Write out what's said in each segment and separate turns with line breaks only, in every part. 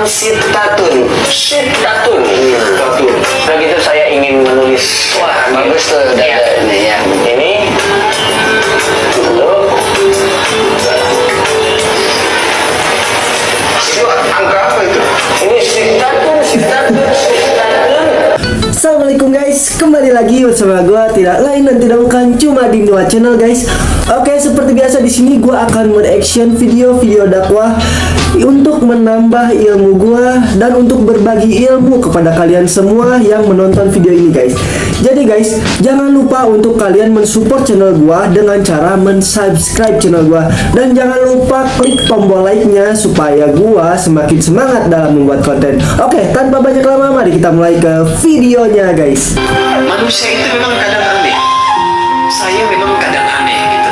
sitatun.
Sitatun.
Nah gitu saya ingin menulis.
Wah, bagus tuh.
Iya.
Ini ya.
Ini untuk
Itu angka apa itu?
ini sitatun.
Assalamualaikum guys, kembali lagi bersama gue tidak lain dan tidak bukan cuma di Noah Channel guys. Oke, seperti biasa di sini gue akan mereaction video-video dakwah untuk menambah ilmu gue dan untuk berbagi ilmu kepada kalian semua yang menonton video ini guys. Jadi guys, jangan lupa untuk kalian mensupport channel gue dengan cara mensubscribe channel gue dan jangan lupa klik tombol like-nya supaya gue semakin semangat dalam membuat konten. Oke, tanpa banyak lama mari kita mulai ke videonya guys.
Manusia itu memang kadang aneh. Saya memang kadang aneh gitu.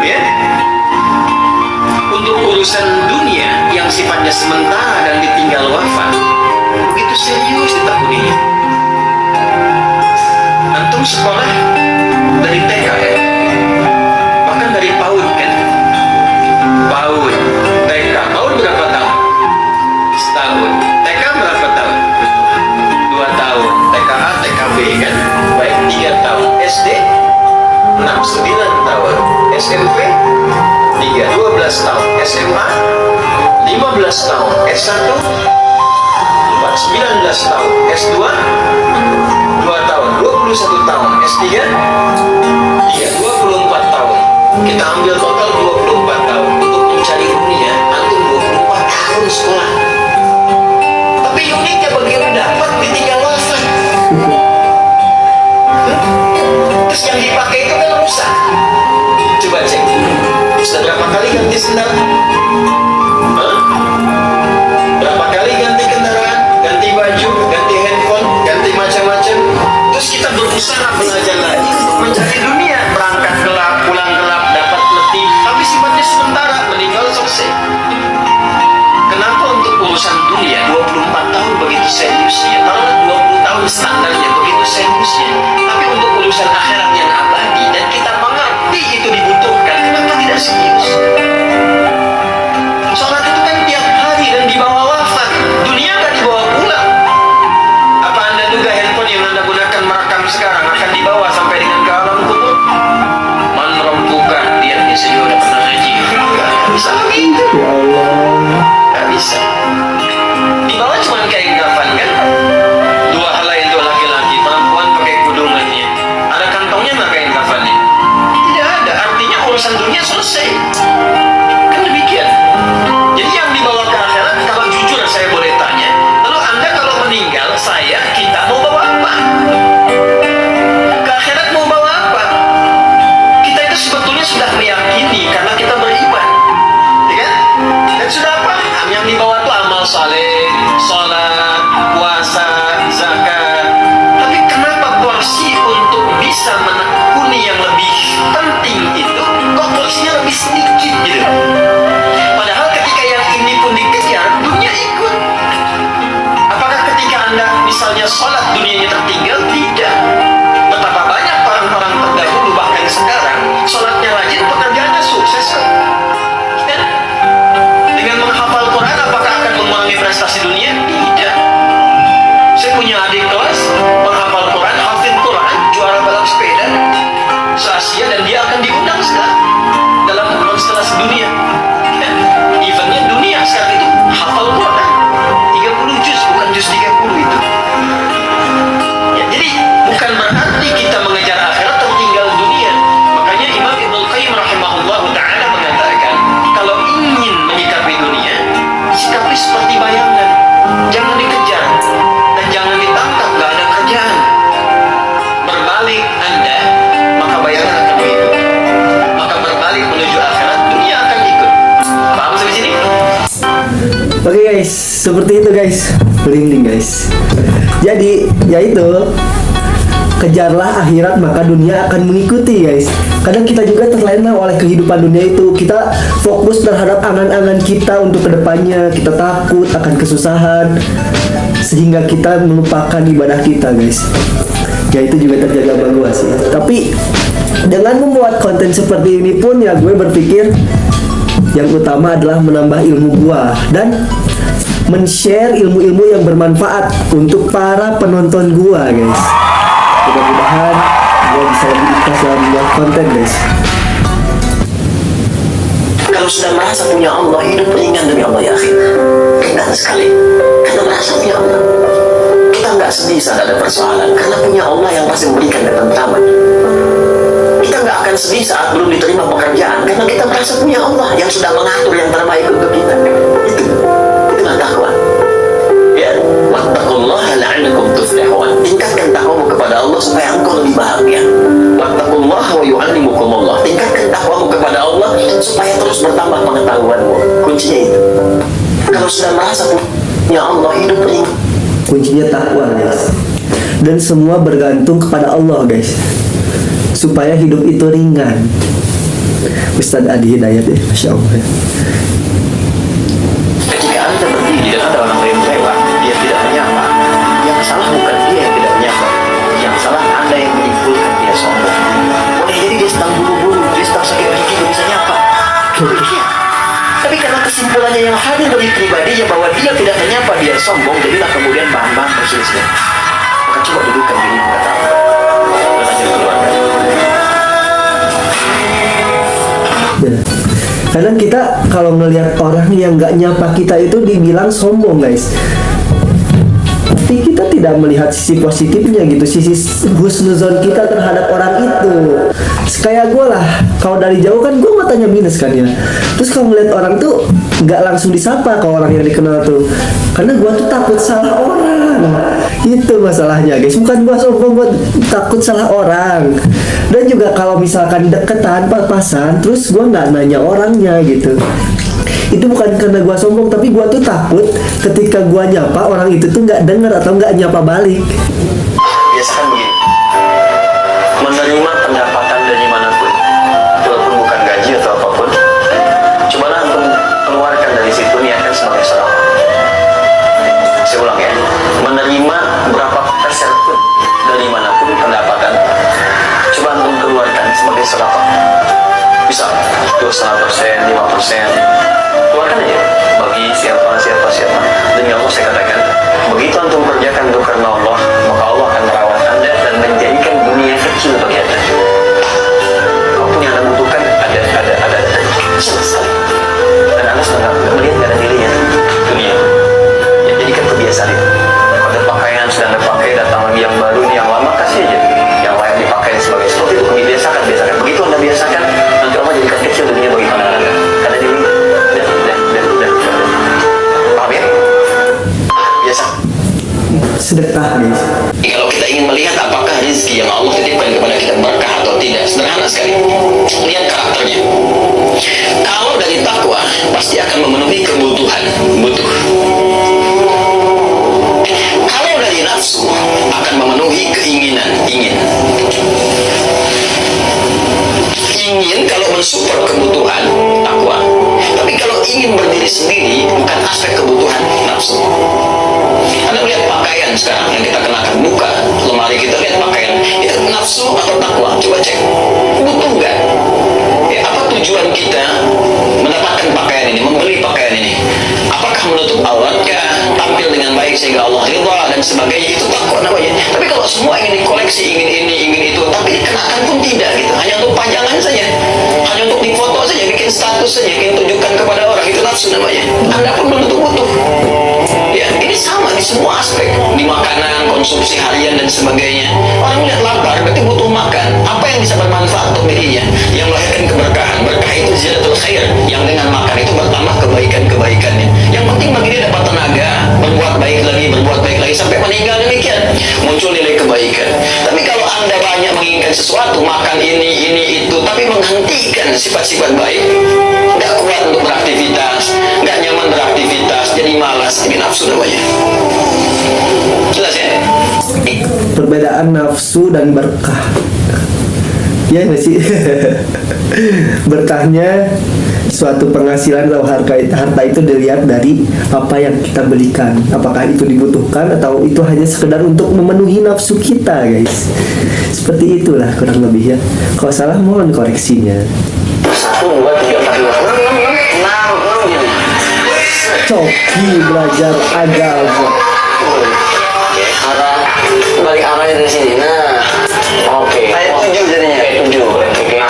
Ya. Untuk urusan dunia yang sifatnya sementara dan ditinggal wafat, begitu serius ditekuninya. Antum sekolah dari TK ya, bahkan dari PAUD kan. PAUD, TK, PAUD berapa tahun? Setahun. TK berapa tahun? 2 tahun. TKA, TKB kan? Baik, 3 tahun. SD 6, 9 tahun. SMP 3, 12 tahun. SMA 15 tahun. S1 4, 19 tahun. S2 2 tahun, 21 tahun. S3 24 tahun. Kita ambil total 24 tahun untuk mencari dunia. Antum 24 tahun sekolah. Tapi uniknya begitu dapat ditinggal wafat. Terus yang dipakai itu kan rusak. Coba cek. Sudah berapa kali ganti sendal? Hah? Berapa kali ganti kendaraan? Ganti baju, ganti handphone, ganti macam-macam. Terus kita berusaha belajar lagi mencari dunia. Berangkat gelap, pulang gelap, dapat letih. Tapi sifatnya sementara, meninggal selesai. Kenapa untuk urusan dunia 24 tahun begitu seriusnya? Taruhlah 20 tahun standarnya begitu seriusnya. Tapi untuk urusan akhirat yang abadi dan kita mengerti itu dibutuhkan, kenapa tidak serius? Sholat itu kan tiap hari dan dibawa wafat. Dunia nggak dibawa pulang. Apa Anda duga handphone yang Anda gunakan merekam sekarang akan dibawa sampai dengan ke alam kubur? Man rabbuka, lihatnya saya udah pernah ngaji. Nggak bisa begitu.
Ya Allah.
Nggak bisa. Di bawah cuma kain kafan kan? 2 helai untuk laki-laki, perempuan pakai kudungannya. Ada kantongnya nggak kain kafannya? Tidak ada. Artinya urusan dunia selesai. Kan demikian. Jadi yang dibawa ke akhirat, kalau jujur saya boleh tanya, lalu Anda kalau meninggal, saya, kita mau bawa apa? Ke akhirat mau bawa apa? Kita itu sebetulnya sudah meyakini karena kita beriman. Ya kan? Dan sudah paham yang dibawa itu amal saleh, sholat, puasa, zakat. Tapi kenapa porsi untuk bisa menekuni yang lebih penting itu kok porsinya lebih sedikit gitu? Padahal ketika yang ini pun dikejar, dunia ikut. Apakah ketika Anda misalnya sholat dunianya tertinggal? Tidak. Betapa banyak orang-orang terdahulu bahkan sekarang sholatnya rajin, pekerjaannya sukses kok. Dan dengan menghafal Quran apakah akan mengurangi prestasi dunia? Tidak. Saya punya adik kelas menghafal Quran, hafid Quran, juara balap sepeda se-Asia dan dia akan diundang sekarang dalam konstelasi dunia. Dan eventnya dunia sekarang itu hafal Quran 30 juz, bukan juz 30 itu. Ya, jadi bukan berarti kita mengejar akhirat tertinggal dunia. Makanya Imam Ibnul Qayyim rahimahullahu ta'ala mengatakan, kalau ingin menyikapi dunia, sikapi seperti bayangan. Jangan dikejar dan jangan ditangkap, gak ada kerjaan. Berbalik Anda, maka bayangan akan mengikut. Maka berbalik menuju akhirat, dunia akan ikut. Paham sampai sini?
Oke guys, seperti itu guys. Merinding guys. Jadi, yaitu kejarlah akhirat maka dunia akan mengikuti guys. Kadang kita juga terlena oleh kehidupan dunia itu. Kita fokus terhadap angan-angan kita untuk kedepannya. Kita takut akan kesusahan sehingga kita melupakan ibadah kita guys. Ya itu juga terjadi sama gue sih. Tapi dengan membuat konten seperti ini pun ya gue berpikir yang utama adalah menambah ilmu gue. Dan men-share ilmu-ilmu yang bermanfaat untuk para penonton gua, guys. Mudah-mudahan gua bisa lebih ikhlas dalam membuat konten, guys.
Kalau sudah merasa punya Allah, hidup ringan demi Allah ya akhi. Ringan sekali. Karena merasa punya Allah. Kita nggak sedih saat ada persoalan. Karena punya Allah yang pasti memberikan ketentraman. Kita nggak akan sedih saat belum diterima pekerjaan. Karena kita merasa punya Allah yang sudah mengatur yang terbaik untuk kita. Itulah takwa. Ya, wattaqullaha la'allakum tuflihun. Tingkatkan takwamu kepada Allah supaya engkau lebih bahagia. Wattaqullaha wa yu'allimukumullah. Tingkatkan takwamu kepada Allah supaya terus bertambah pengetahuanmu. Kuncinya itu. Kalau sudah merasa punya Allah, hidup ringan.
Kuncinya takwa, guys. Dan semua bergantung kepada Allah, guys, supaya hidup itu ringan. Ustadz Adi Hidayat ya, Masya Allah ya.
Ketika Anda berdiri di depan orang lain lewat, dia tidak menyapa. Yang salah bukan dia yang tidak menyapa. Yang salah Anda yang menyimpulkan dia sombong. Boleh jadi dia sedang buru-buru, dia sedang sakit gigi, dia bisa nyapa. Iya. Tapi karena kesimpulannya yang hadir dari pribadinya bahwa dia tidak menyapa, dia sombong, jadilah kemudian bahan-bahan perselisihan. Maka coba dudukkan dirimu, kata Allah. Dan ajar keluarga.
Ya. Kadang kita kalau melihat orang yang nggak nyapa kita itu dibilang sombong, guys. Tapi kita tidak melihat sisi positifnya gitu, sisi husnuzon kita terhadap orang itu. Kayak gue lah, kalau dari jauh kan gue matanya minus kan ya. Terus kalau melihat orang tuh nggak langsung disapa ke orang yang dikenal tuh, karena gue tuh takut salah orang. Itu masalahnya, guys. Bukan gue sombong, gue takut salah orang. Dan juga kalau misalkan deketan papasan, terus gue nggak nanya orangnya gitu. Itu bukan karena gue sombong, tapi gue tuh takut ketika gue nyapa orang itu tuh nggak denger atau nggak nyapa balik.
Biasakan begini, menerima pendapatan dari manapun, walaupun bukan gaji atau apapun, cobalah untuk keluarkan dari situ, niatkan sebagai sedekah. Saya ulang ya, menerima berapa persen pun dari manapun pendapatan, coba untuk keluarkan sebagai sedekah. Bisa 2,5%, 5%, keluarkan aja bagi siapa. Demi Allah saya katakan, begitu antum kerjakan untuk karena Allah, maka Allah akan merawat Anda dan menjadikan dunia kecil bagi Anda. Apapun yang Anda butuhkan ada kecil sekali, dan Anda sudah melihat ada dirinya dunia. Ya, jadikan kebiasaan itu. Kalau ada pakaian sudah Anda pakai, datang lagi yang baru, yang lama kasih aja yang layak dipakai sebagai seperti itu. Biasakan. Begitu Anda biasakan, nanti Allah jadikan kecil dunia bagi pandangan Anda. Karena diri paham ya? Biasa.
Sedekah, guys.
Kalau kita ingin melihat apakah rezeki yang Allah titipkan kepada kita berkah atau tidak, sederhana sekali. Lihat karakternya. Kalau dari takwa, pasti akan memenuhi kebutuhan, butuh. Kalau dari nafsu, akan memenuhi keinginan, ingin. Ingin kalau mensupport kebutuhan, takwa. Tapi kalau ingin berdiri sendiri, bukan aspek kebutuhan, nafsu. Anda melihat pakaian sekarang yang kita kenakan, buka lemari kita, lihat pakaian, itu nafsu atau takwa? Coba cek, butuh nggak? Ya, apa tujuan kita mendapatkan pakaian ini, membeli pakaian ini? Apakah menutup auratkah, tampil dengan baik sehingga Allah ridha dan sebagainya? Itu takwa namanya. Tapi kalau semua ingin dikoleksi, ingin ini, ingin itu, tapi dikenakan pun tidak gitu, hanya untuk pajangan saja, hanya untuk difoto saja, bikin status saja, ingin tunjukkan kepada orang, itu nafsu namanya. Anda pun belum tentu butuh. Ya, ini sama di semua aspek, di makanan, konsumsi harian dan sebagainya. Orang lihat lapar, berarti butuh makan. Apa yang bisa bermanfaat untuk dirinya, yang melahirkan keberkahan? Berkah itu ziyadatul khair, yang dengan makan itu bertambah kebaikan-kebaikannya. Yang penting bagi dia dapat tenaga, berbuat baik lagi sampai meninggal, demikian muncul nilai kebaikan. Tapi kalau Anda banyak menginginkan sesuatu, makan ini itu, tapi menghentikan sifat-sifat baik, nggak kuat untuk beraktivitas, nggak nyaman beraktivitas, jadi malas, ini nafsu namanya. Jelas ya?
Perbedaan nafsu dan berkah. Ya nggak sih? Berkahnya suatu penghasilan atau harta itu dilihat dari apa yang kita belikan, apakah itu dibutuhkan atau itu hanya sekedar untuk memenuhi nafsu kita, guys. Seperti itulah kurang lebih ya. Kalau salah mohon koreksinya.
1, 2, 3, 4, 5, 6 gitu.
Coki belajar agama.
Arah balik arahnya dari sini. Nah, oke.
Ayat 7 jadinya.
Ayat 7. Oke.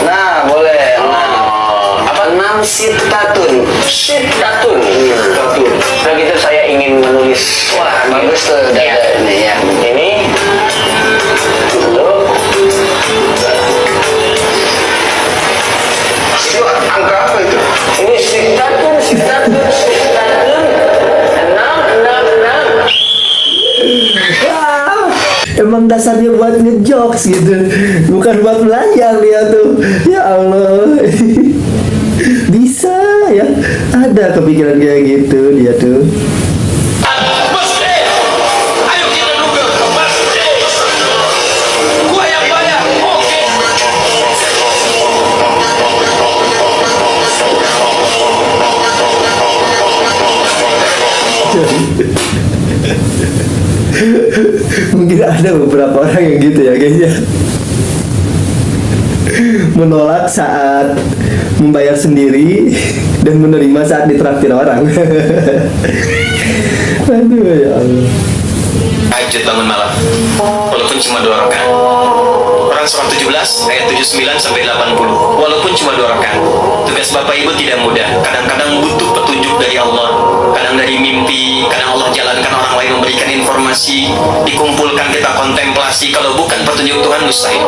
Nah, boleh. Nah, apa? 6 sitatun. Sitatun. Nah gitu saya ingin menulis. Wah, bagus tuh. Ini ya. Ini. Dulu.
Itu angka apa itu?
Ini sitatun. 6.
Emang dasarnya buat ngejokes gitu, bukan buat belajar dia tuh. Ya Allah. Bisa ya, ada kepikiran kayak gitu dia tuh.
Masjid. Ayo kita duduk ke masjid. Gua yang bayar. Oke.
Mungkin ada beberapa orang yang gitu ya guys ya, menolak saat membayar sendiri dan menerima saat ditraktir orang. Aduh ya Allah.
Tahajud bangun malam. Walaupun cuma 2 rakaat. Quran surah 17 ayat 79 sampai 80. Walaupun cuma 2 rakaat. Tugas Bapak Ibu tidak mudah. Kadang-kadang butuh petunjuk dari Allah. Kadang dari mimpi, kadang Allah jalankan orang lain memberikan informasi, dikumpulkan kita kontemplasi. Kalau bukan petunjuk Tuhan mustahil.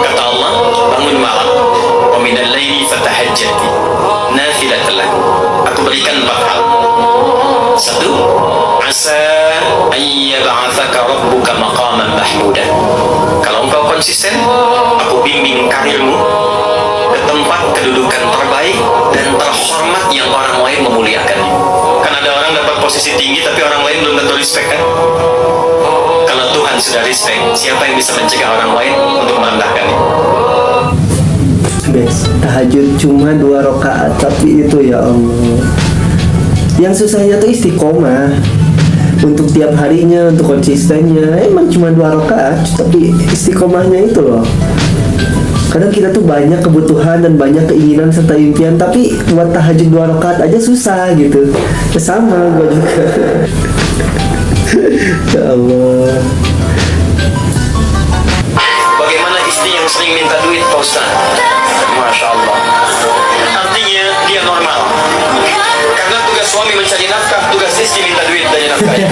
Kata Allah, bangun malam. Wa minal laili fatahajjati nafilatan lak. Aku berikan 4 hal. 1. Asa ayyab'atsaka rabbuka maqaman mahmuda. Kalau engkau konsisten, aku bimbing karirmu ke tempat kedudukan terbaik dan terhormat yang orang lain memuliakannya. Kan ada orang dapat posisi tinggi tapi orang lain belum tentu respect kan? Kalau Tuhan sudah respect, siapa yang bisa mencegah orang lain untuk merendahkannya?
Guys, tahajud cuma 2 rakaat, tapi itu ya Allah. Yang susahnya tuh istiqomah. Untuk tiap harinya, untuk konsistennya, emang cuma 2 rakaat, tapi istiqomahnya itu loh. Kadang kita tuh banyak kebutuhan dan banyak keinginan serta impian, tapi buat tahajud 2 rakaat aja susah gitu. Ya sama gue juga. Ya Allah.
Bagaimana istri yang sering minta duit, Pak Ustaz? Masya Allah. Artinya dia normal. Karena tugas suami mencari nafkah, tugas istri minta duit dari nafkahnya.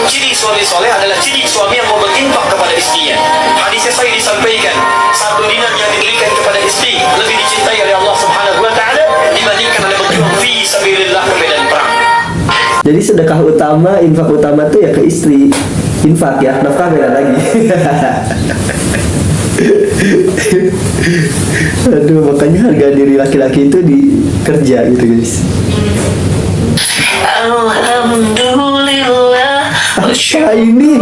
Ciri suami soleh adalah ciri suami yang mau berinfak kepada istrinya. Hadisnya saya disampaikan, 1 dinar yang diberikan kepada istri lebih dicintai oleh Allah Subhanahu wa taala dibandingkan ada berjuang fi sabilillah ke medan perang.
Jadi sedekah utama, infak utama tuh ya ke istri. Infak ya, nafkah beda lagi. Aduh, makanya harga diri laki-laki itu di kerja gitu guys.
Alhamdulillah.
Apa ini?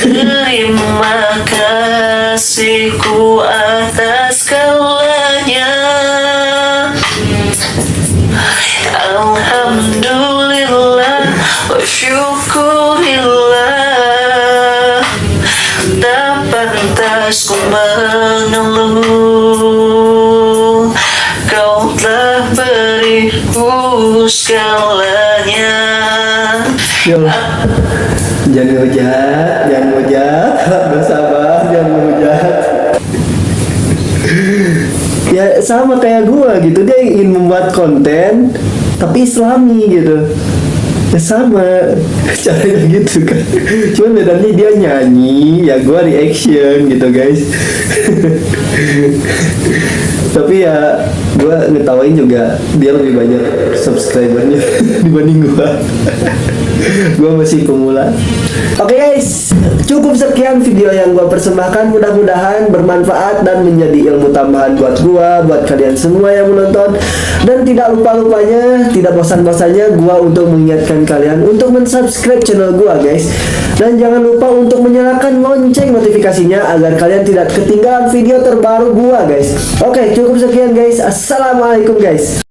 Terima kasihku atas segalanya. Alhamdulillah wa syukurillah. Tak pantas ku mengeluh, kau telah beriku segalanya.
Yo, jangan hujat, jangan hujat, bersabar, jangan hujat. Ya sama kayak gua gitu, dia ingin membuat konten tapi islami gitu. Ya sama caranya gitu kan. Cuman bedanya dia nyanyi, ya gua reaction gitu guys. Tapi ya gua ngetawain juga dia lebih banyak subscribernya dibanding gua. Gua masih pemula. Oke guys, cukup sekian video yang gua persembahkan. Mudah-mudahan bermanfaat dan menjadi ilmu tambahan buat gua, buat kalian semua yang menonton. Dan tidak lupa-lupanya, tidak bosan-bosannya gua untuk mengingatkan kalian untuk mensubscribe channel gua guys. Dan jangan lupa untuk menyalakan lonceng notifikasinya agar kalian tidak ketinggalan video terbaru gua guys. Oke, cukup sekian guys. Assalamualaikum guys.